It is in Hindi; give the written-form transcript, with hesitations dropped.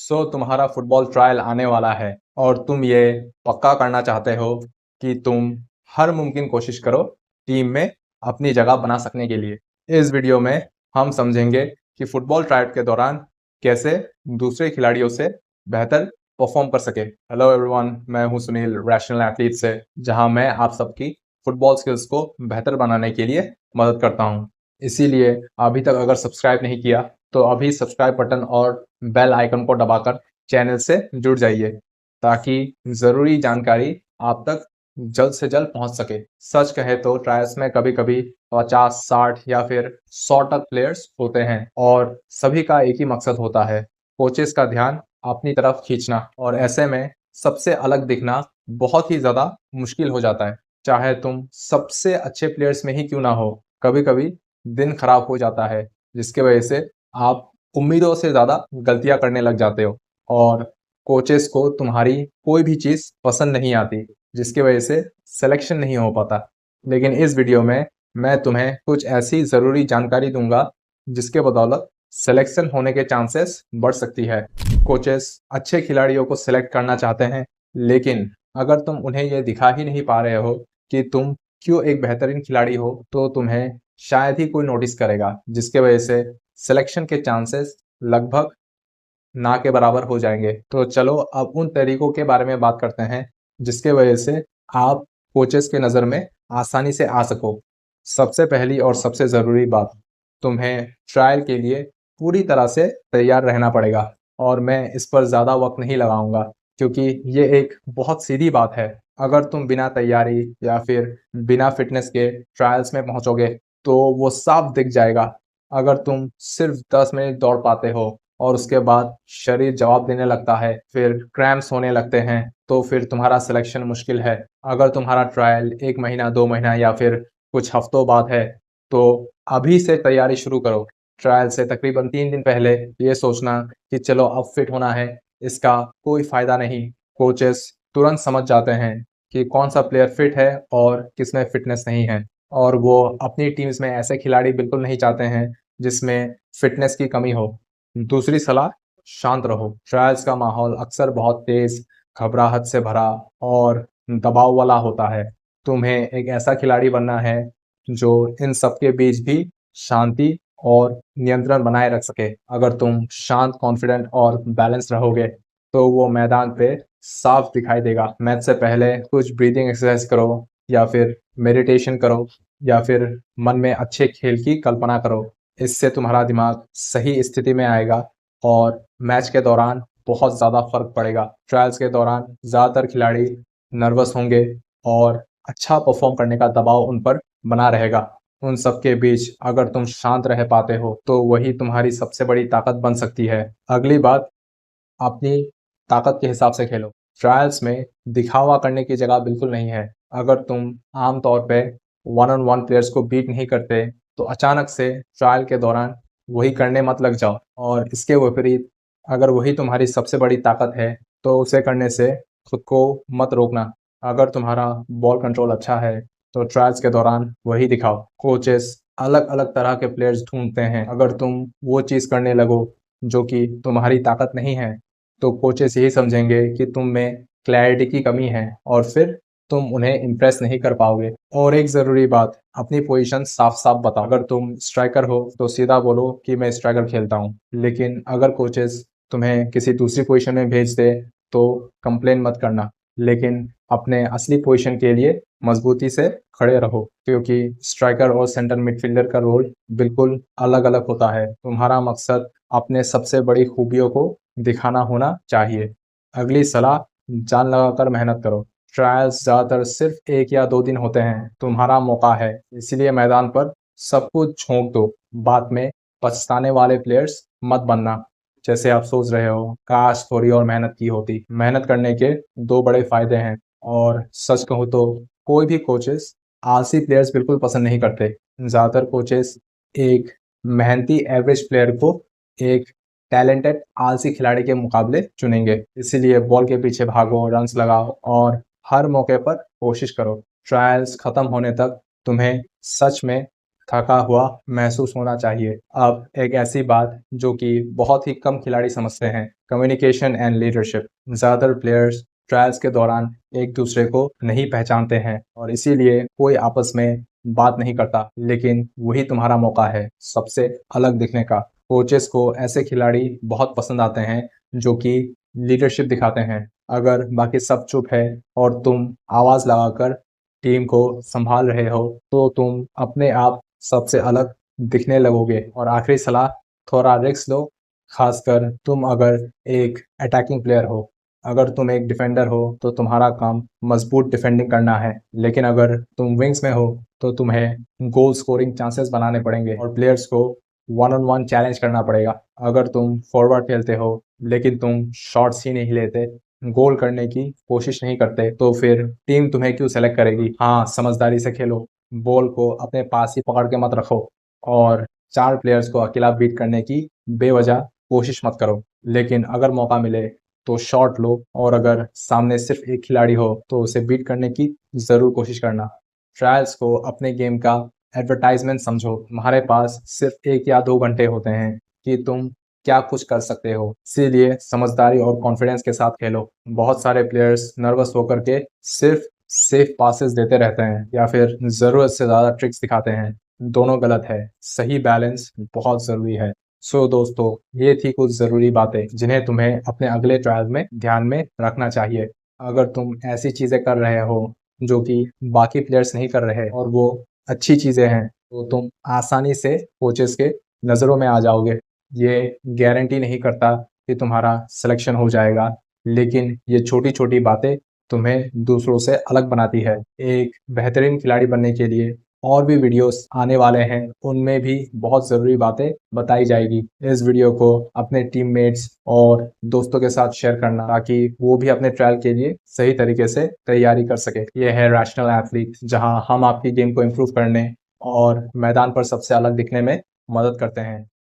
तुम्हारा फुटबॉल ट्रायल आने वाला है और तुम ये पक्का करना चाहते हो कि तुम हर मुमकिन कोशिश करो टीम में अपनी जगह बना सकने के लिए। इस वीडियो में हम समझेंगे कि फुटबॉल ट्रायल के दौरान कैसे दूसरे खिलाड़ियों से बेहतर परफॉर्म कर सके। हेलो एवरीवन, मैं हूं सुनील रैशनल एथलीट से, जहां मैं आप सबकी फुटबॉल स्किल्स को बेहतर बनाने के लिए मदद करता हूं। इसीलिए अभी तक अगर सब्सक्राइब नहीं किया तो अभी सब्सक्राइब बटन और बेल आइकन को दबाकर चैनल से जुड़ जाइए ताकि ज़रूरी जानकारी आप तक जल्द से जल्द पहुंच सके। सच कहे तो ट्रायल्स में कभी-कभी 50, 60 या फिर 100 तक प्लेयर्स होते हैं और सभी का एक ही मकसद होता है, कोचेस का ध्यान अपनी तरफ खींचना। और ऐसे में सबसे अलग दिखना बहुत ही ज़्यादा मुश्किल हो जाता है, चाहे तुम सबसे अच्छे प्लेयर्स में ही क्यों ना हो। कभी-कभी दिन खराब हो जाता है जिसकी वजह से आप उम्मीदों से ज़्यादा गलतियां करने लग जाते हो और कोचेस को तुम्हारी कोई भी चीज़ पसंद नहीं आती, जिसकी वजह से सिलेक्शन नहीं हो पाता। लेकिन इस वीडियो में मैं तुम्हें कुछ ऐसी ज़रूरी जानकारी दूंगा जिसके बदौलत सिलेक्शन होने के चांसेस बढ़ सकती है। कोचेस अच्छे खिलाड़ियों को सिलेक्ट करना चाहते हैं, लेकिन अगर तुम उन्हें यह दिखा ही नहीं पा रहे हो कि तुम क्यों एक बेहतरीन खिलाड़ी हो, तो तुम्हें शायद ही कोई नोटिस करेगा, जिसके वजह से सिलेक्शन के चांसेस लगभग ना के बराबर हो जाएंगे। तो चलो अब उन तरीकों के बारे में बात करते हैं जिसके वजह से आप कोचेस के नज़र में आसानी से आ सको। सबसे पहली और सबसे ज़रूरी बात, तुम्हें ट्रायल के लिए पूरी तरह से तैयार रहना पड़ेगा और मैं इस पर ज़्यादा वक्त नहीं लगाऊंगा क्योंकि ये एक बहुत सीधी बात है। अगर तुम बिना तैयारी या फिर बिना फिटनेस के ट्रायल्स में पहुंचोगे तो वो साफ दिख जाएगा। अगर तुम सिर्फ 10 मिनट दौड़ पाते हो और उसके बाद शरीर जवाब देने लगता है, फिर क्रैम्प्स होने लगते हैं, तो फिर तुम्हारा सिलेक्शन मुश्किल है। अगर तुम्हारा ट्रायल 1 महीना, 2 महीना या फिर कुछ हफ्तों बाद है, तो अभी से तैयारी शुरू करो। ट्रायल से तकरीबन 3 दिन पहले ये सोचना कि चलो अब फिट होना है, इसका कोई फ़ायदा नहीं। कोचेस तुरंत समझ जाते हैं कि कौन सा प्लेयर फिट है और किसमें फिटनेस नहीं है, और वो अपनी टीम्स में ऐसे खिलाड़ी बिल्कुल नहीं चाहते हैं जिसमें फिटनेस की कमी हो। दूसरी सलाह, शांत रहो। ट्रायल्स का माहौल अक्सर बहुत तेज, घबराहट से भरा और दबाव वाला होता है। तुम्हें एक ऐसा खिलाड़ी बनना है जो इन सब के बीच भी शांति और नियंत्रण बनाए रख सके। अगर तुम शांत, कॉन्फिडेंट और बैलेंस रहोगे तो वो मैदान पे साफ दिखाई देगा। मैच से पहले कुछ ब्रीदिंग एक्सरसाइज करो या फिर मेडिटेशन करो या फिर मन में अच्छे खेल की कल्पना करो। इससे तुम्हारा दिमाग सही स्थिति में आएगा और मैच के दौरान बहुत ज़्यादा फर्क पड़ेगा। ट्रायल्स के दौरान ज़्यादातर खिलाड़ी नर्वस होंगे और अच्छा परफॉर्म करने का दबाव उन पर बना रहेगा। उन सब के बीच अगर तुम शांत रह पाते हो तो वही तुम्हारी सबसे बड़ी ताकत बन सकती है। अगली बात, अपनी ताकत के हिसाब से खेलो। ट्रायल्स में दिखावा करने की जगह बिल्कुल नहीं है। अगर तुम आम तौर पे वन ऑन वन प्लेयर्स को बीट नहीं करते तो अचानक से ट्रायल के दौरान वही करने मत लग जाओ। और इसके विपरीत, अगर वही तुम्हारी सबसे बड़ी ताकत है तो उसे करने से खुद को मत रोकना। अगर तुम्हारा बॉल कंट्रोल अच्छा है तो ट्रायल्स के दौरान वही दिखाओ। कोचेस अलग अलग तरह के प्लेयर्स ढूंढते हैं। अगर तुम वो चीज़ करने लगो जो कि तुम्हारी ताकत नहीं है तो कोचेस यही समझेंगे कि तुम में क्लैरिटी की कमी है और फिर तुम उन्हें इम्प्रेस नहीं कर पाओगे। और एक ज़रूरी बात, अपनी पोजीशन साफ-साफ बताओ। अगर तुम स्ट्राइकर हो तो सीधा बोलो कि मैं स्ट्राइकर खेलता हूँ। लेकिन अगर कोचेस तुम्हें किसी दूसरी पोजीशन में भेज दे तो कंप्लेन मत करना। लेकिन अपने असली पोजीशन के लिए मजबूती से खड़े रहो, क्योंकि स्ट्राइकर और सेंटर मिडफील्डर का रोल बिल्कुल अलग-अलग होता है। तुम्हारा मकसद अपने सबसे बड़ी खूबियों को दिखाना होना चाहिए। अगली सलाह, जान लगाकर मेहनत करो। ट्रायल्स ज़्यादातर सिर्फ 1 या 2 दिन होते हैं। तुम्हारा मौका है, इसलिए मैदान पर सब कुछ झोंक दो। बाद में पछताने वाले प्लेयर्स मत बनना। जैसे आप सोच रहे हो, काश थोड़ी और मेहनत की होती। मेहनत करने के 2 बड़े फायदे हैं और सच कहूँ तो कोई भी कोचेस आलसी प्लेयर्स बिल्कुल पसंद नहीं करते। ज़्यादातर कोचेस एक मेहनती एवरेज प्लेयर को एक टैलेंटेड आलसी खिलाड़ी के मुकाबले चुनेंगे। इसीलिए बॉल के पीछे भागो, रन्स लगाओ और हर मौके पर कोशिश करो। ट्रायल्स खत्म होने तक तुम्हें सच में थका हुआ महसूस होना चाहिए। अब एक ऐसी बात जो कि बहुत ही कम खिलाड़ी समझते हैं, कम्युनिकेशन एंड लीडरशिप। ज़्यादातर प्लेयर्स ट्रायल्स के दौरान एक दूसरे को नहीं पहचानते हैं और इसीलिए कोई आपस में बात नहीं करता, लेकिन वही तुम्हारा मौका है सबसे अलग दिखने का। कोचेस को ऐसे खिलाड़ी बहुत पसंद आते हैं जो कि लीडरशिप दिखाते हैं। अगर बाकी सब चुप है और तुम आवाज़ लगाकर टीम को संभाल रहे हो, तो तुम अपने आप सबसे अलग दिखने लगोगे। और आखिरी सलाह, थोड़ा रिस्क लो, खासकर तुम अगर एक अटैकिंग प्लेयर हो। अगर तुम एक डिफेंडर हो तो तुम्हारा काम मजबूत डिफेंडिंग करना है, लेकिन अगर तुम विंग्स में हो तो तुम्हें गोल स्कोरिंग चांसेस बनाने पड़ेंगे और प्लेयर्स को वन ऑन वन चैलेंज करना पड़ेगा। अगर तुम फॉरवर्ड खेलते हो लेकिन तुम शॉट्स ही नहीं लेते, गोल करने की कोशिश नहीं करते, तो फिर टीम तुम्हें क्यों सेलेक्ट करेगी? हाँ, समझदारी से खेलो, बॉल को अपने पास ही पकड़ के मत रखो और 4 प्लेयर्स को अकेला बीट करने की बेवजह कोशिश मत करो। लेकिन अगर मौका मिले तो शॉट लो और अगर सामने सिर्फ एक खिलाड़ी हो तो उसे बीट करने की ज़रूर कोशिश करना। ट्रायल्स को अपने गेम का एडवर्टाइजमेंट समझो। तुम्हारे पास सिर्फ 1 या 2 घंटे होते हैं कि तुम क्या कुछ कर सकते हो, इसीलिए समझदारी और कॉन्फिडेंस के साथ खेलो। बहुत सारे प्लेयर्स नर्वस होकर के सिर्फ सेफ पासेस देते रहते हैं या फिर ज़रूरत से ज़्यादा ट्रिक्स दिखाते हैं। दोनों गलत है, सही बैलेंस बहुत ज़रूरी है। सो दोस्तों, ये थी कुछ ज़रूरी बातें जिन्हें तुम्हें अपने अगले ट्रायल में ध्यान में रखना चाहिए। अगर तुम ऐसी चीज़ें कर रहे हो जो कि बाकी प्लेयर्स नहीं कर रहे और वो अच्छी चीज़ें हैं, तो तुम आसानी से कोचेस के नज़रों में आ जाओगे। ये गारंटी नहीं करता कि तुम्हारा सिलेक्शन हो जाएगा, लेकिन ये छोटी-छोटी बातें तुम्हें दूसरों से अलग बनाती है। एक बेहतरीन खिलाड़ी बनने के लिए और भी वीडियोस आने वाले हैं, उनमें भी बहुत ज़रूरी बातें बताई जाएगी। इस वीडियो को अपने टीममेट्स और दोस्तों के साथ शेयर करना ताकि वो भी अपने ट्रायल के लिए सही तरीके से तैयारी कर सके। ये है रैशनल एथलीट, जहां हम आपकी गेम को इम्प्रूव करने और मैदान पर सबसे अलग दिखने में मदद करते हैं।